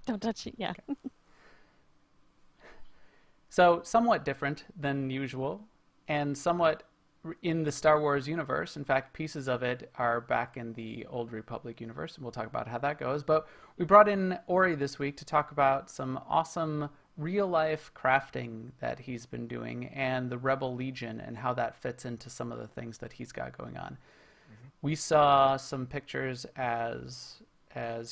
Don't touch it. Yeah. So, somewhat different than usual, and somewhat in the Star Wars universe. In fact, pieces of it are back in the Old Republic universe, and we'll talk about how that goes. But we brought in Ori this week to talk about some awesome real life crafting that he's been doing and the Rebel Legion and how that fits into some of the things that he's got going on. Hmm. We saw some pictures as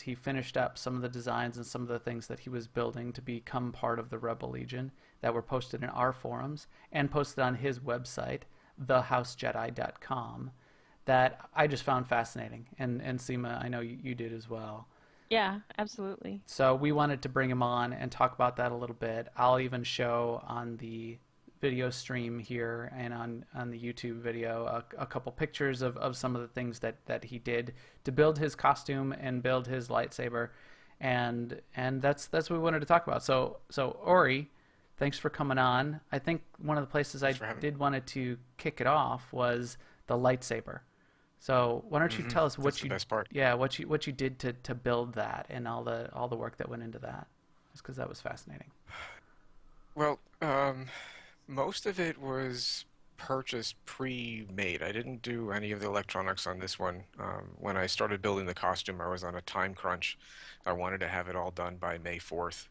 he finished up some of the designs and some of the things that he was building to become part of the Rebel Legion that were posted in our forums and posted on his website, thehousejedi.com, that I just found fascinating. And Seema, I know you did as well. Yeah, absolutely. So we wanted to bring him on and talk about that a little bit. I'll even show on the video stream here and on the YouTube video a couple pictures of some of the things that he did to build his costume and build his lightsaber, and that's what we wanted to talk about. So Ori, thanks for coming on. I think one of the places I Thanks for having me. did wanted to kick it off was the lightsaber. So why don't you tell us That's what the you, best part. yeah, what you did to build that and all the work that went into that, just because that was fascinating. Well, most of it was purchased pre-made. I didn't do any of the electronics on this one. When I started building the costume, I was on a time crunch. I wanted to have it all done by May 4th,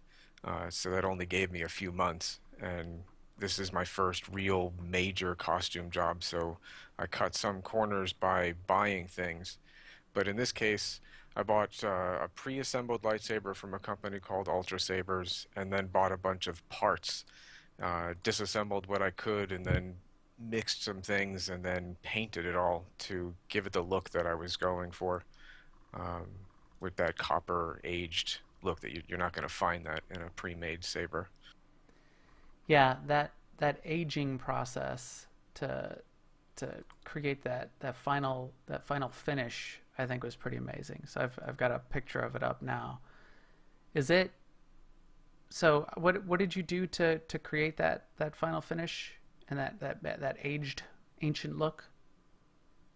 so that only gave me a few months. And this is my first real major costume job, so I cut some corners by buying things. But in this case, I bought a pre-assembled lightsaber from a company called Ultra Sabers, and then bought a bunch of parts, disassembled what I could, and then mixed some things, and then painted it all to give it the look that I was going for, um, with that copper aged look that you're not going to find that in a pre-made saber. Yeah, that aging process to to create that final finish, I think was pretty amazing. So I've got a picture of it up now. Is it so? What did you do to create that final finish and that aged ancient look?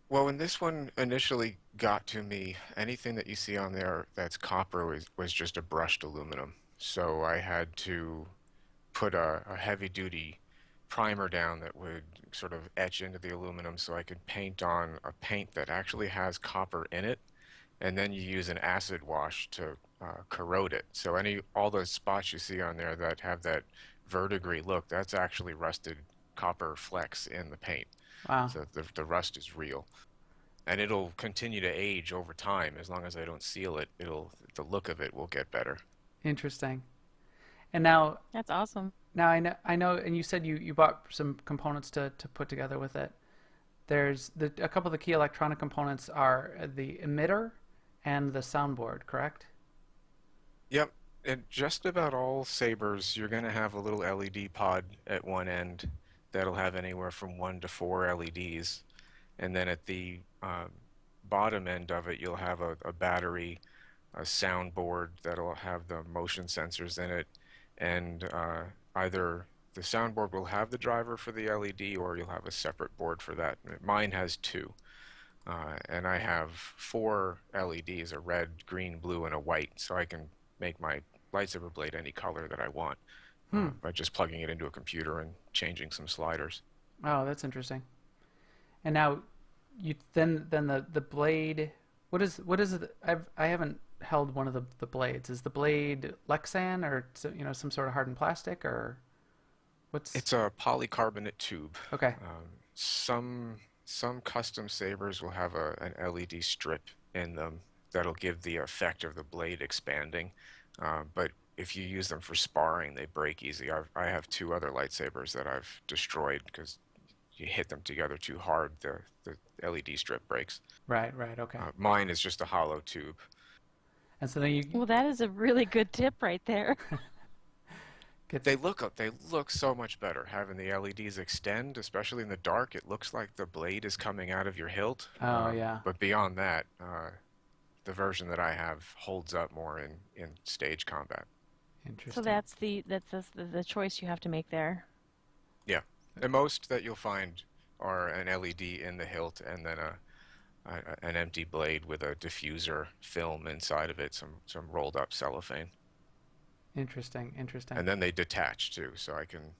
Well, when this one initially got to me, anything that you see on there that's copper was just a brushed aluminum. So I had to put a heavy duty primer down that would sort of etch into the aluminum so I could paint on a paint that actually has copper in it, and then you use an acid wash to corrode it. So all those spots you see on there that have that verdigris look, that's actually rusted copper flecks in the paint. Wow, So the rust is real. And it'll continue to age over time as long as I don't seal it. The look of it will get better. interesting. And That's awesome. now I know, and you said you bought some components to put together with it. There's a couple of the key electronic components are the emitter and the soundboard, correct? Yep. And just about all sabers, you're going to have a little LED pod at one end that'll have anywhere from one to four LEDs. And then at the bottom end of it, you'll have a battery, a soundboard that'll have the motion sensors in it, and either the soundboard will have the driver for the LED or you'll have a separate board for that. Mine has two, and I have four LEDs, a red, green, blue, and a white, so I can make my lightsaber blade any color that I want Hmm. by just plugging it into a computer and changing some sliders. Oh, that's interesting. And now you then the blade. What is it? I haven't held one of the blades. Is the blade Lexan or some sort of hardened plastic or what's? It's a polycarbonate tube. Okay. Some custom sabers will have an LED strip in them that'll give the effect of the blade expanding. But if you use them for sparring, they break easy. I have two other lightsabers that I've destroyed because you hit them together too hard, the LED strip breaks. Right. Right. Okay. Mine is just a hollow tube. And so then you Well, that is a really good tip right there. get. They look so much better having the LEDs extend, especially in the dark. It looks like the blade is coming out of your hilt. Oh yeah. But beyond that, the version that I have holds up more in stage combat. So Interesting. that's the choice you have to make there. Yeah. The most that you'll find are an LED in the hilt and then an empty blade with a diffuser film inside of it, some rolled up cellophane, Interesting, interesting. and then they detach too, so I can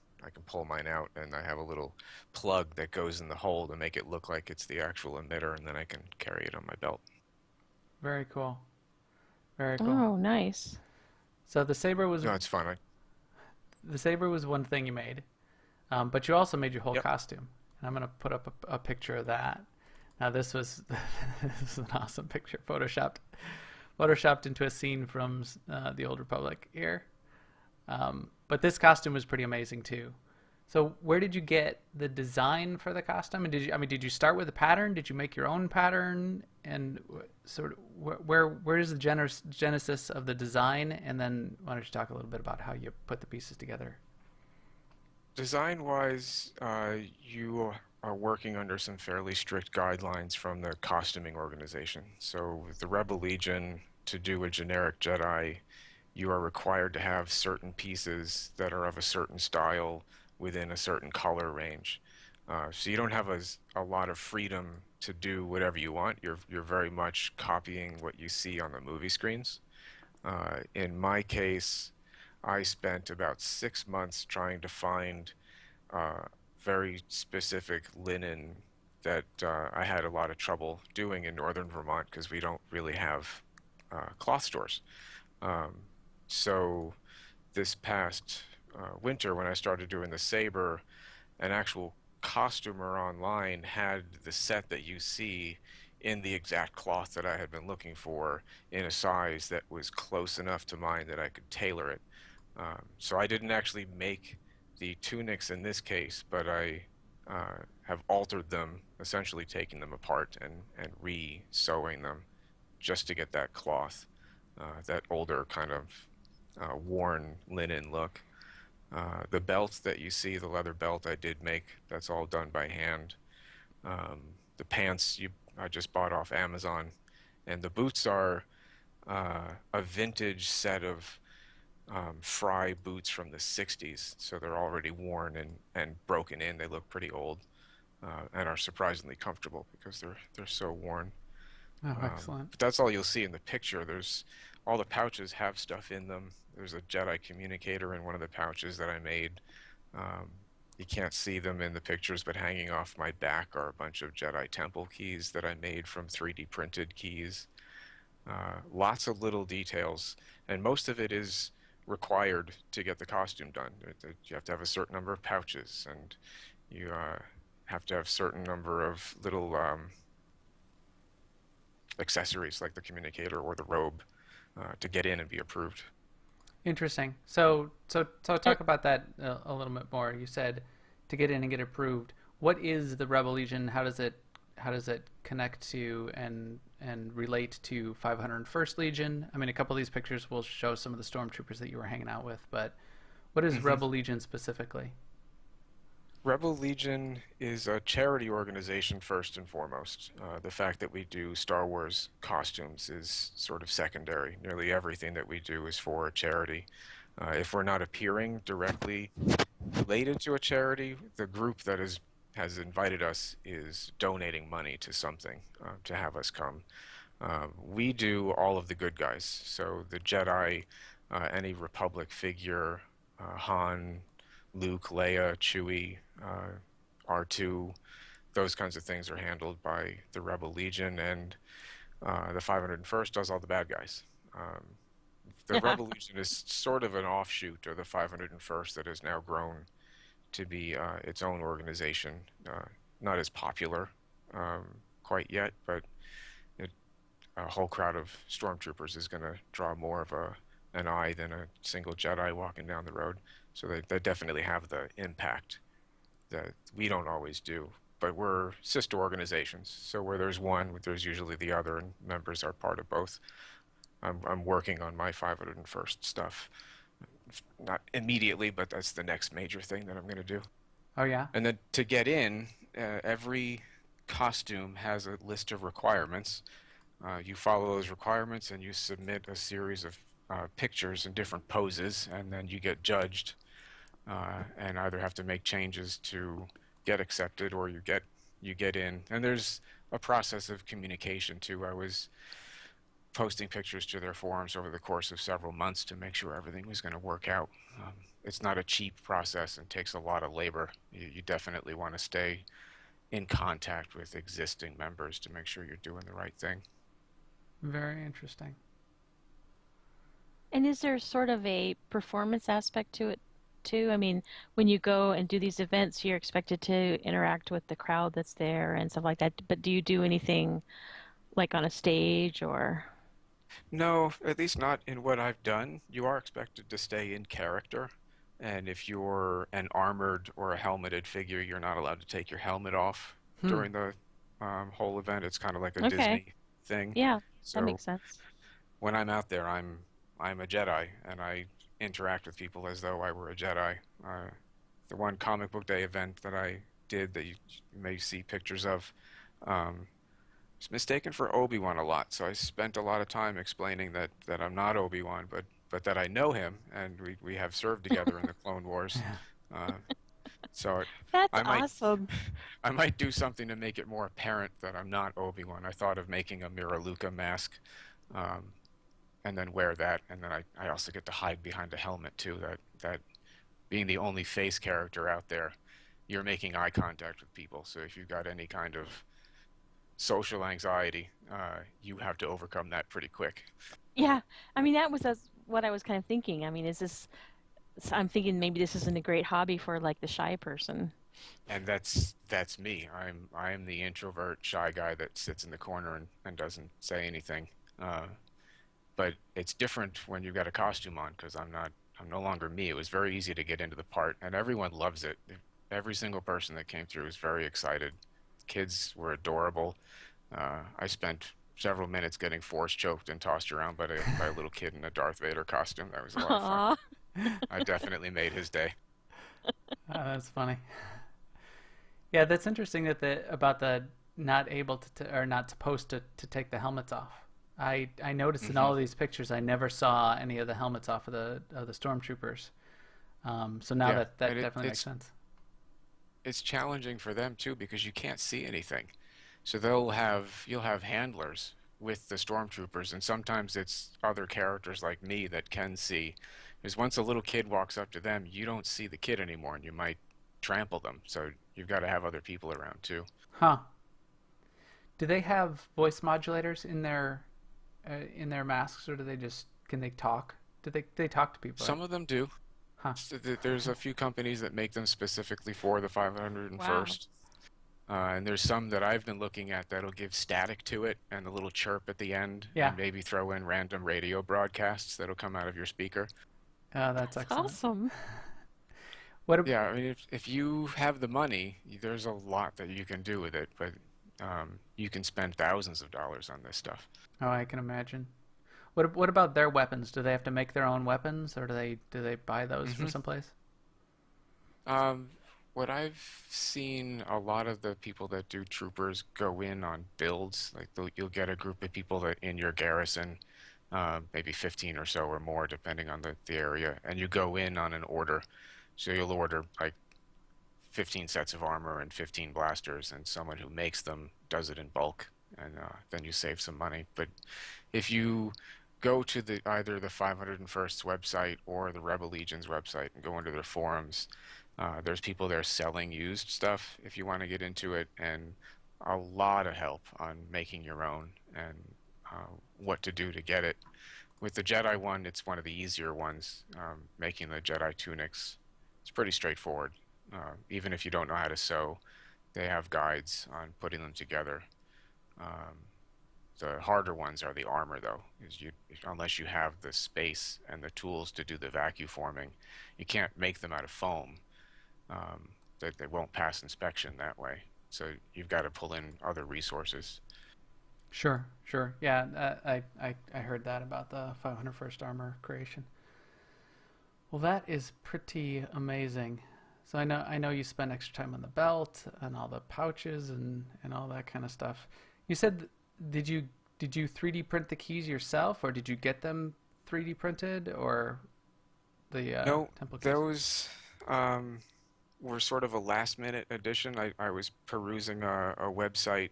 pull mine out, and I have a little plug that goes in the hole to make it look like it's the actual emitter, and then I can carry it on my belt. Very cool. Very cool. Oh, nice. So No, it's fun. the saber was one thing you made, but you also made your whole Yep. costume, and I'm gonna put up a picture of that. Now this was this is an awesome picture, photoshopped into a scene from the Old Republic here. But this costume was pretty amazing too. So where did you get the design for the costume? And did you start with a pattern? Did you make your own pattern? And sort of where is the genesis of the design? And then why don't you talk a little bit about how you put the pieces together? Design-wise, you are working under some fairly strict guidelines from the costuming organization. So with the Rebel Legion, to do a generic Jedi, you are required to have certain pieces that are of a certain style within a certain color range. So you don't have a lot of freedom to do whatever you want. You're very much copying what you see on the movie screens. In my case, I spent about 6 months trying to find uh, very specific linen that I had a lot of trouble doing in northern Vermont because we don't really have cloth stores. Um, so this past winter, when I started doing the saber, an actual costumer online had the set that you see in the exact cloth that I had been looking for in a size that was close enough to mine that I could tailor it. So I didn't actually make the tunics in this case, but I have altered them, essentially taking them apart and re-sewing them just to get that cloth, that older kind of worn linen look. The belt that you see, the leather belt I did make, that's all done by hand. The pants I just bought off Amazon, and the boots are a vintage set of Fry boots from the 60s, so they're already worn and broken in. They look pretty old and are surprisingly comfortable because they're so worn. Oh, excellent. But that's all you'll see in the picture. There's all the pouches have stuff in them. There's a Jedi communicator in one of the pouches that I made. Um, you can't see them in the pictures, but hanging off my back are a bunch of Jedi Temple keys that I made from 3D printed keys. Lots of little details, and most of it is required to get the costume done. You have to have a certain number of pouches, and you have to have a certain number of little accessories like the communicator or the robe to get in and be approved. Interesting. So Uh, talk about that a little bit more. You said to get in and get approved. What is the Rebel Legion? How does it connect to and relate to 501st Legion? I mean, a couple of these pictures will show some of the stormtroopers that you were hanging out with, but what is hmm Rebel Legion specifically? Rebel Legion is a charity organization first and foremost. The fact that we do Star Wars costumes is sort of secondary. Nearly everything that we do is for a charity. If we're not appearing directly related to a charity, the group that has invited us is donating money to something to have us come. We do all of the good guys, so the Jedi, any Republic figure, Han, Luke, Leia, Chewie, R2, those kinds of things are handled by the Rebel Legion, and the 501st does all the bad guys. The Yeah. Rebel Legion is sort of an offshoot of the 501st that has now grown to be its own organization. Not as popular um, quite yet, but it, a whole crowd of stormtroopers is going to draw more of an eye than a single Jedi walking down the road. So they definitely have the impact that we don't always do. But we're sister organizations, so where there's one, there's usually the other, and members are part of both. I'm working on my 501st stuff. Not immediately, but that's the next major thing that I'm going to do. Oh yeah. And then to get in, every costume has a list of requirements. You follow those requirements and you submit a series of pictures in different poses, and then you get judged and either have to make changes to get accepted or you get in. And there's a process of communication too. I was posting pictures to their forums over the course of several months to make sure everything was going to work out. It's not a cheap process and takes a lot of labor. You definitely want to stay in contact with existing members to make sure you're doing the right thing. Very interesting. And is there sort of a performance aspect to it too? I mean, when you go and do these events, you're expected to interact with the crowd that's there and stuff like that. But do you do anything like on a stage or? No, at least not in what I've done. You are expected to stay in character. And if you're an armored or a helmeted figure, you're not allowed to take your helmet off Hmm. during the whole event. It's kind of like a Okay. Disney thing. Yeah, that So makes sense. when I'm out there, I'm a Jedi, and I interact with people as though I were a Jedi. The one comic book day event that I did that you may see pictures of, um, was mistaken for Obi-Wan a lot. So I spent a lot of time explaining that I'm not Obi-Wan, but that I know him, and we have served together in the Clone Wars. Yeah. Uh, so That's I might awesome. I might do something to make it more apparent that I'm not Obi-Wan. I thought of making a Miraluka mask. Um, and then wear that, and then I also get to hide behind a helmet too. That being the only face character out there, you're making eye contact with people. So if you've got any kind of social anxiety, you have to overcome that pretty quick. Yeah. I mean, that's what I was kind of thinking. I mean, I'm thinking maybe this isn't a great hobby for like the shy person. And that's me. I am the introvert, shy guy that sits in the corner and doesn't say anything. Uh, but it's different when you've got a costume on because I'm no longer me. It was very easy to get into the part, and everyone loves it. Every single person that came through was very excited. Kids were adorable. I spent several minutes getting force choked and tossed around by a little kid in a Darth Vader costume. That was a lot of fun. Aw. I definitely made his day. That's funny. Yeah, that's interesting that about the not able or not supposed to take the helmets off. I noticed in all Hmm. of these pictures I never saw any of the helmets off of the stormtroopers. So now Yeah, that and definitely makes sense. it's challenging for them too because you can't see anything. So you'll have handlers with the stormtroopers, and sometimes it's other characters like me that can see. Because once a little kid walks up to them, you don't see the kid anymore, and you might trample them. So you've got to have other people around too. Huh? Do they have voice modulators in their masks, or do they just can they talk? Do they talk to people? Right? Some of them do. Huh? There's a few companies that make them specifically for the Wow. 501st. And there's some that I've been looking at that'll give static to it and a little chirp at the end, Yeah. and maybe throw in random radio broadcasts that'll come out of your speaker. That's That's excellent. awesome. What? Yeah, I mean, if you have the money, there's a lot that you can do with it, but you can spend thousands of dollars on this stuff. Oh, I can imagine. What about their weapons? Do they have to make their own weapons, or do they buy those from Hmm. someplace? Um, what I've seen a lot of the people that do troopers go in on builds, like you'll get a group of people that in your garrison, maybe 15 or so or more, depending on the area, and you go in on an order. So you'll order like 15 sets of armor and 15 blasters, and someone who makes them does it in bulk, and then you save some money. But if you go to either the 501st's website or the Rebel Legion's website and go into their forums, there's people there selling used stuff if you want to get into it, and a lot of help on making your own and what to do to get it. With the Jedi one, it's one of the easier ones. Making the Jedi tunics, it's pretty straightforward. Even if you don't know how to sew, they have guides on putting them together. Um, the harder ones are the armor, though, because unless you have the space and the tools to do the vacuum forming, you can't make them out of foam. Um, they won't pass inspection that way. So you've got to pull in other resources. Sure, sure. Yeah, I heard that about the 501st armor creation. Well, that is pretty amazing. So I know you spend extra time on the belt and all the pouches and all that kind of stuff. You said did you did you 3D print the keys yourself, or did you get them 3D printed, or the No, temple keys? those were sort of a last minute addition. I was perusing a website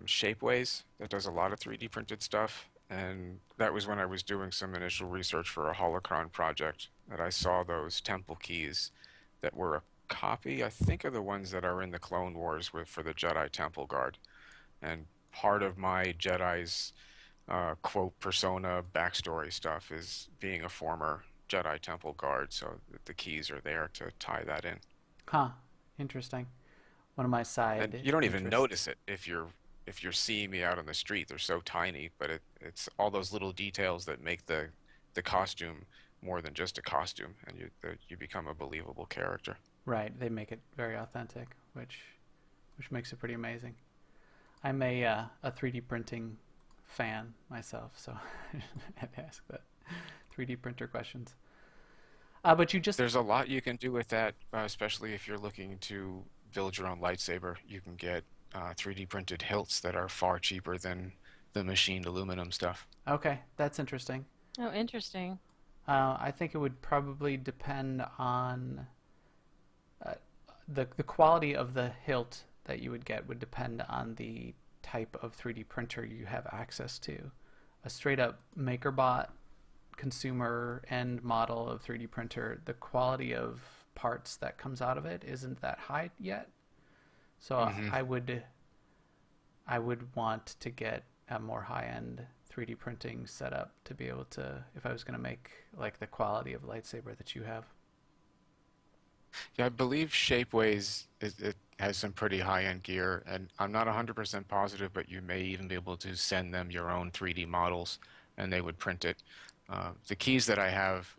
Shapeways that does a lot of 3D printed stuff. And that was when I was doing some initial research for a holocron project that I saw those temple keys that were a copy, I think, of the ones that are in the Clone Wars with for the Jedi Temple Guard. And part of my Jedi's quote persona backstory stuff is being a former Jedi Temple Guard, so the keys are there to tie that in. Huh. Interesting. One of my And side you don't even interests. notice it if you're seeing me out on the street. They're so tiny, but it's all those little details that make the costume more than just a costume, and you become a believable character. Right. They make it very authentic, which makes it pretty amazing. I'm a 3D printing fan myself, so I had to ask that 3D printer questions. But you just There's a lot you can do with that, especially if you're looking to build your own lightsaber. You can get 3D printed hilts that are far cheaper than the machined aluminum stuff. okay. That's interesting. Oh, interesting. I think it would probably depend on uh, the quality of the hilt that you would get would depend on the type of 3D printer you have access to. A straight up MakerBot consumer end model of 3D printer, the quality of parts that comes out of it isn't that high yet. So Hmm. I would want to get a more high end 3D printing setup to be able to, if I was going to make like the quality of lightsaber that you have. Yeah, I believe Shapeways it has some pretty high-end gear, and I'm not 100% positive, but you may even be able to send them your own 3D models, and they would print it. The keys that I have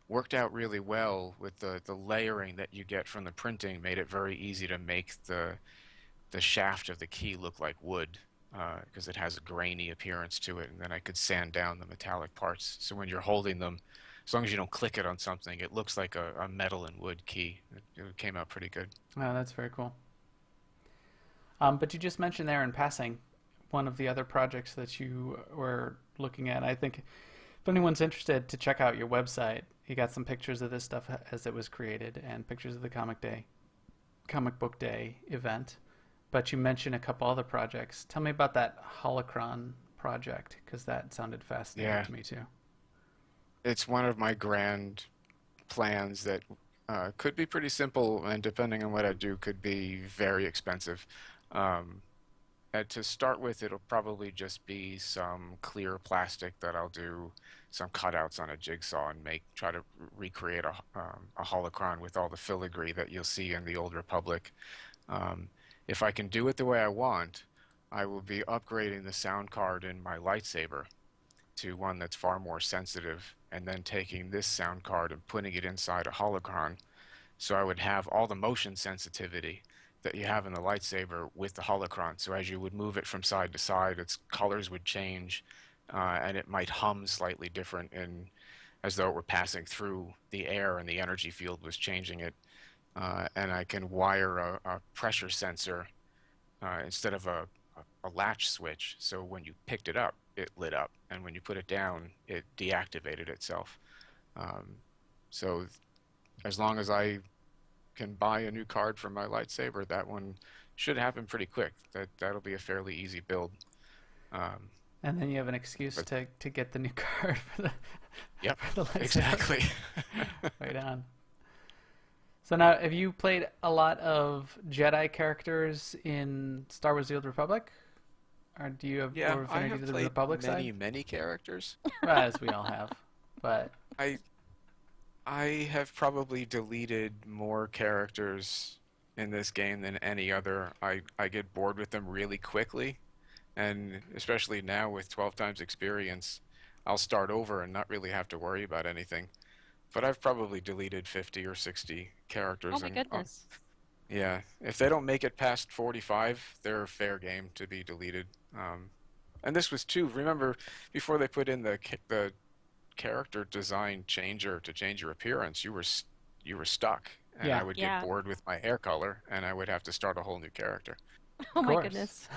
worked out really well with the layering that you get from the printing, made it very easy to make the shaft of the key look like wood because it has a grainy appearance to it, and then I could sand down the metallic parts. So when you're holding them, as long as you don't click it on something, it looks like a metal and wood key. It came out pretty good. Oh, that's very cool. But you just mentioned there in passing one of the other projects that you were looking at. I think if anyone's interested to check out your website, you got some pictures of this stuff as it was created and pictures of the comic book day event. But you mentioned a couple other projects. Tell me about that holocron project because that sounded fascinating Yeah, to me too. it's one of my grand plans that could be pretty simple, and depending on what I do, could be very expensive. Um, And to start with, it'll probably just be some clear plastic that I'll do some cutouts on a jigsaw and try to recreate a holocron with all the filigree that you'll see in the Old Republic. Um, if I can do it the way I want, I will be upgrading the sound card in my lightsaber to one that's far more sensitive, and then taking this sound card and putting it inside a holocron so I would have all the motion sensitivity that you have in the lightsaber with the holocron. So as you would move it from side to side, its colors would change, and it might hum slightly different, in as though it were passing through the air and the energy field was changing it. And I can wire a pressure sensor instead of a latch switch. So when you picked it up, it lit up, and when you put it down, it deactivated itself. Um, so as long as I can buy a new card for my lightsaber, that one should happen pretty quick. That'll be a fairly easy build. Um, And then you have an excuse but to get the new card yep, for the lightsaber. exactly. Right on. So now, have you played a lot of Jedi characters in Star Wars: The Old Republic, or do you have Yeah, more I affinity to have the played Republic side? many characters. Well, as we all have, but I I have probably deleted more characters in this game than any other. I get bored with them really quickly, and especially now with 12 times experience, I'll start over and not really have to worry about anything. But I've probably deleted 50 or 60 Oh characters, my and goodness. yeah, if they don't make it past 45, they're fair game to be deleted. Um, and this was too. Remember, before they put in the character design changer to change your appearance, you were stuck, and I yeah, would get Yeah. bored with my hair color, and I would have to start a whole new character. Oh of my course. goodness.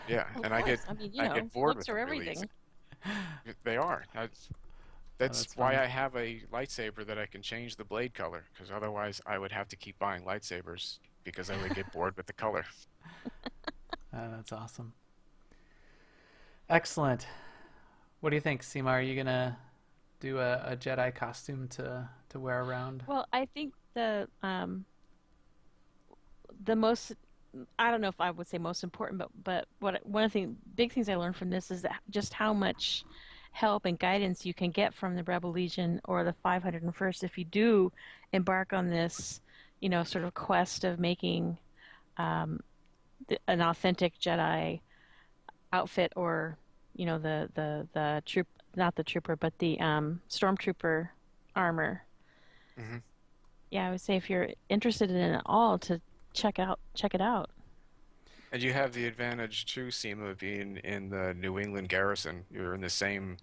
Yeah, Of and course. I mean, I get bored looks with are them really easy. everything. They are. Oh, That's that's why funny. I have a lightsaber that I can change the blade color, because otherwise I would have to keep buying lightsabers because I would get bored with the color. That's awesome. Excellent. What do you think, Seema? Are you gonna do a Jedi costume to wear around? Well, I think the most, I don't know if I would say most important, but what one of the big things I learned from this is that just how much help and guidance you can get from the Rebel Legion or the 501st if you do embark on this, sort of quest of making um, an authentic Jedi outfit, or the troop, not the trooper, but the stormtrooper armor. Hmm. Yeah, I would say if you're interested in it all, to check it out. And you have the advantage too, Seema, being in the New England garrison. You're in the same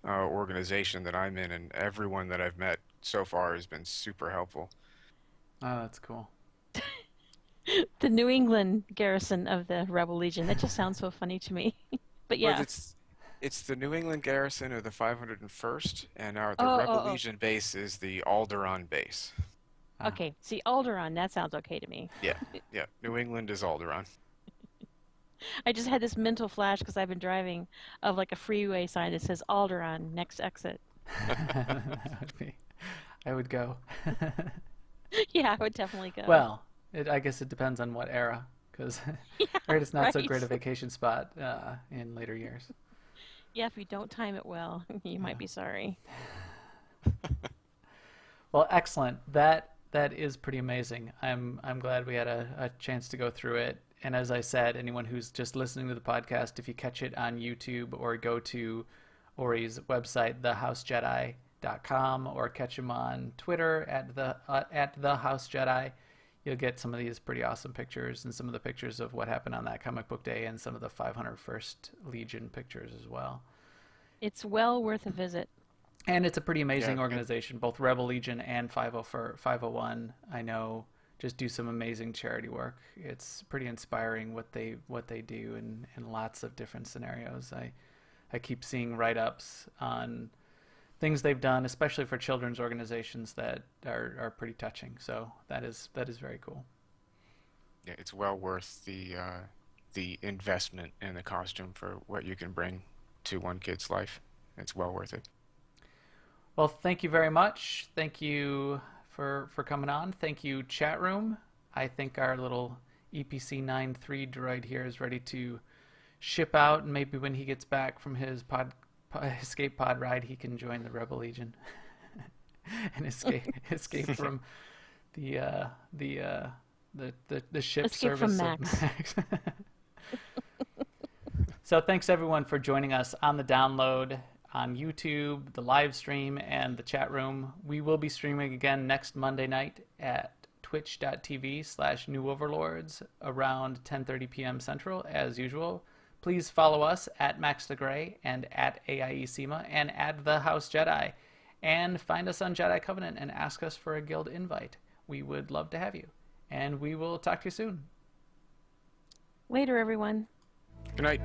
organization that I'm in, and everyone that I've met so far has been super helpful. Oh, that's cool. The New England garrison of the Rebel Legion. That just sounds so funny to me. But But yeah. it's the New England garrison of the 501st, and the Oh, Rebel oh, Legion base is the Alderaan base. oh. Ah, Okay. See, Alderaan, that sounds okay to me. Yeah, yeah. New England is Alderaan. I just had this mental flash because I've been driving of like a freeway sign that says Alderaan, next exit. that would be. I would go. Yeah, I would definitely go. Well, I guess it depends on what era, because Yeah, right, it's not so right. great a vacation spot in later years. Yeah, if you don't time it well, you might Yeah. be sorry. Well, excellent. That is pretty amazing. I'm glad we had a chance to go through it. And as I said, anyone who's just listening to the podcast, if you catch it on YouTube or go to Ori's website, thehousejedi.com, or catch him on Twitter at the House Jedi, you'll get some of these pretty awesome pictures and some of the pictures of what happened on that comic book day and some of the 501st Legion pictures as well. It's well worth a visit. And it's a pretty Yeah, amazing organization. Both Rebel Legion and 501, I know, just do some amazing charity work. It's pretty inspiring what they do in lots of different scenarios. I keep seeing write-ups on things they've done, especially for children's organizations, that are pretty touching. So that is very cool. yeah. It's well worth the investment in the costume for what you can bring to one kid's life. It's well worth it. Well, thank you very much. Thank you for coming on. Thank you, chat room. I think our little EPC 93 droid here is ready to ship out, and maybe when he gets back from his escape pod ride, he can join the Rebel Legion and escape from the the ship Escape from service of Max. Max. So thanks everyone for joining us on the download, on YouTube, the live stream, and the chat room. We will be streaming again next Monday night at twitch.tv/New Overlords around 10:30 p.m. Central, as usual. Please follow us at Max the Gray and at AIESEMA and at The House Jedi. And find us on Jedi Covenant and ask us for a guild invite. We would love to have you. And we will talk to you soon. Later, everyone. Good night.